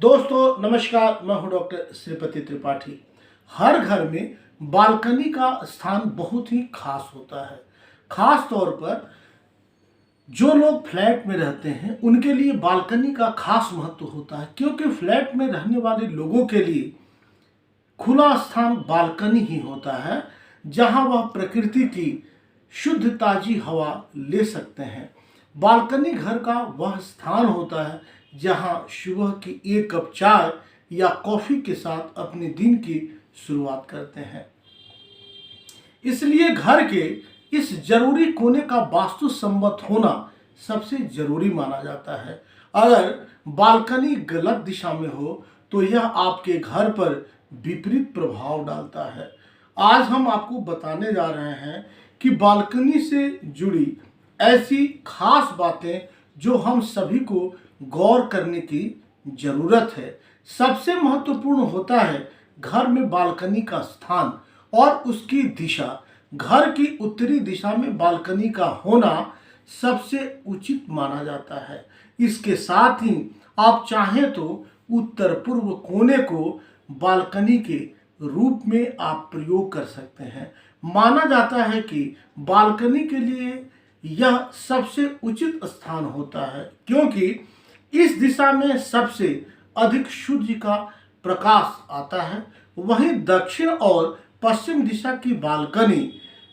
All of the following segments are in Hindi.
दोस्तों नमस्कार, मैं हूं डॉक्टर श्रीपति त्रिपाठी। हर घर में बालकनी का स्थान बहुत ही खास होता है। खास तौर पर जो लोग फ्लैट में रहते हैं उनके लिए बालकनी का खास महत्व होता है, क्योंकि फ्लैट में रहने वाले लोगों के लिए खुला स्थान बालकनी ही होता है, जहां वह प्रकृति की शुद्ध ताजी हवा ले सकते हैं। बालकनी घर का वह स्थान होता है जहां सुबह की एक कप चाय या कॉफी के साथ अपने दिन की शुरुआत करते हैं। इसलिए घर के इस जरूरी कोने का वास्तु सम्मत होना सबसे जरूरी माना जाता है। अगर बालकनी गलत दिशा में हो तो यह आपके घर पर विपरीत प्रभाव डालता है। आज हम आपको बताने जा रहे हैं कि बालकनी से जुड़ी ऐसी खास बातें जो हम सभी को गौर करने की जरूरत है। सबसे महत्वपूर्ण होता है घर में बालकनी का स्थान और उसकी दिशा। घर की उत्तरी दिशा में बालकनी का होना सबसे उचित माना जाता है। इसके साथ ही आप चाहें तो उत्तर पूर्व कोने को बालकनी के रूप में आप प्रयोग कर सकते हैं। माना जाता है कि बालकनी के लिए यह सबसे उचित स्थान होता है, क्योंकि इस दिशा में सबसे अधिक सूर्य का प्रकाश आता है। वहीं दक्षिण और पश्चिम दिशा की बालकनी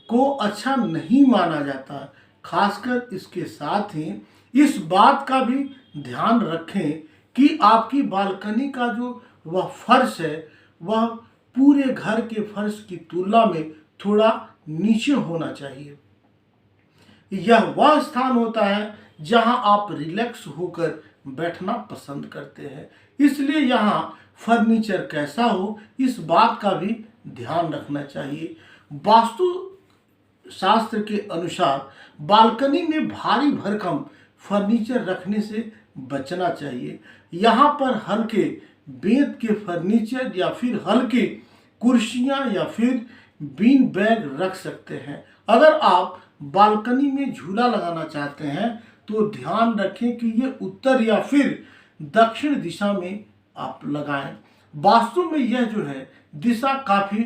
को अच्छा नहीं माना जाता। खासकर इसके साथ ही इस बात का भी ध्यान रखें कि आपकी बालकनी का जो वह फर्श है वह पूरे घर के फर्श की तुलना में थोड़ा नीचे होना चाहिए। यह वह स्थान होता है जहां आप रिलैक्स होकर बैठना पसंद करते हैं। इसलिए यहाँ फर्नीचर कैसा हो इस बात का भी ध्यान रखना चाहिए। वास्तु शास्त्र के अनुसार बालकनी में भारी भरकम फर्नीचर रखने से बचना चाहिए। यहाँ पर हल्के बेंत के फर्नीचर या फिर हल्की कुर्सियाँ या फिर बीन बैग रख सकते हैं। अगर आप बालकनी में झूला लगाना चाहते हैं तो ध्यान रखें कि ये उत्तर या फिर दक्षिण दिशा में आप लगाएं। वास्तु में यह जो है दिशा काफी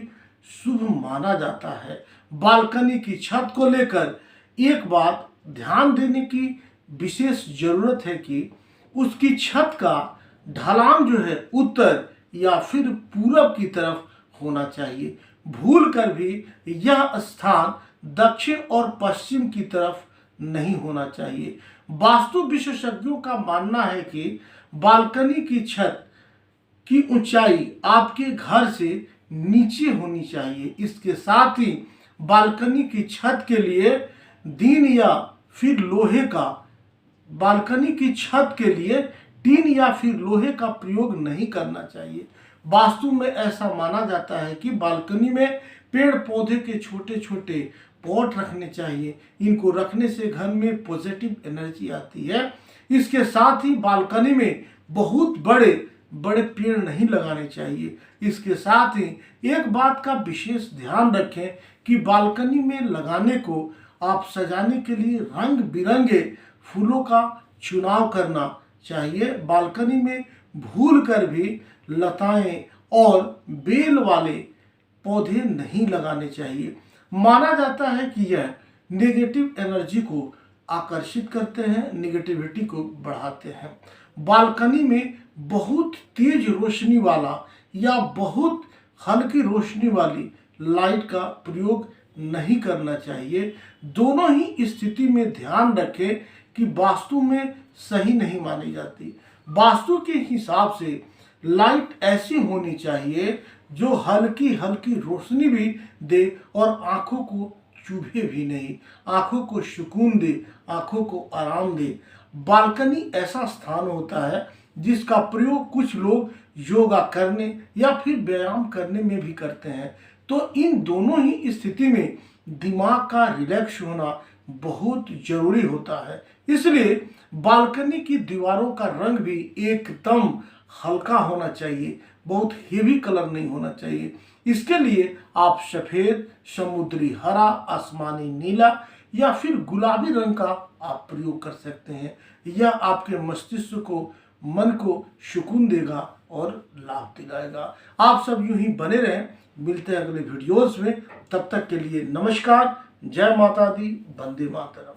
शुभ माना जाता है। बालकनी की छत को लेकर एक बात ध्यान देने की विशेष जरूरत है कि उसकी छत का ढलान जो है उत्तर या फिर पूरब की तरफ होना चाहिए। भूल कर भी यह स्थान दक्षिण और पश्चिम की तरफ नहीं होना चाहिए। वास्तु विशेषज्ञों का मानना है कि बालकनी की छत की ऊंचाई आपके घर से नीचे होनी चाहिए। इसके साथ ही बालकनी की छत के लिए टीन या फिर लोहे का प्रयोग नहीं करना चाहिए। वास्तु में ऐसा माना जाता है कि बालकनी में पेड़ पौधे के छोटे छोटे पॉट रखने चाहिए। इनको रखने से घर में पॉजिटिव एनर्जी आती है। इसके साथ ही बालकनी में बहुत बड़े बड़े पेड़ नहीं लगाने चाहिए। इसके साथ ही एक बात का विशेष ध्यान रखें कि बालकनी में लगाने को आप सजाने के लिए रंग बिरंगे फूलों का चुनाव करना चाहिए। बालकनी में भूल कर भी लताएं और बेल वाले पौधे नहीं लगाने चाहिए। माना जाता है कि यह नेगेटिव एनर्जी को आकर्षित करते हैं, नेगेटिविटी को बढ़ाते हैं। बालकनी में बहुत तेज रोशनी वाला या बहुत हल्की रोशनी वाली लाइट का प्रयोग नहीं करना चाहिए। दोनों ही स्थिति में ध्यान रखें कि वास्तु में सही नहीं मानी जाती। वास्तु के हिसाब से लाइट ऐसी होनी चाहिए जो हल्की हल्की रोशनी भी दे और आंखों को चुभे भी नहीं, आंखों को सुकून दे, आंखों को आराम दे। बालकनी ऐसा स्थान होता है जिसका प्रयोग कुछ लोग योगा करने या फिर व्यायाम करने में भी करते हैं। तो इन दोनों ही स्थिति में दिमाग का रिलैक्स होना बहुत जरूरी होता है। इसलिए बालकनी की दीवारों का रंग भी एकदम हल्का होना चाहिए, बहुत हेवी कलर नहीं होना चाहिए। इसके लिए आप सफेद, समुद्री हरा, आसमानी नीला या फिर गुलाबी रंग का आप प्रयोग कर सकते हैं। यह आपके मस्तिष्क को मन को सुकून देगा और लाभ दिलाएगा। आप सब यूं ही बने रहें, मिलते हैं अगले वीडियोस में। तब तक के लिए नमस्कार, जय माता दी, वंदे मातरम।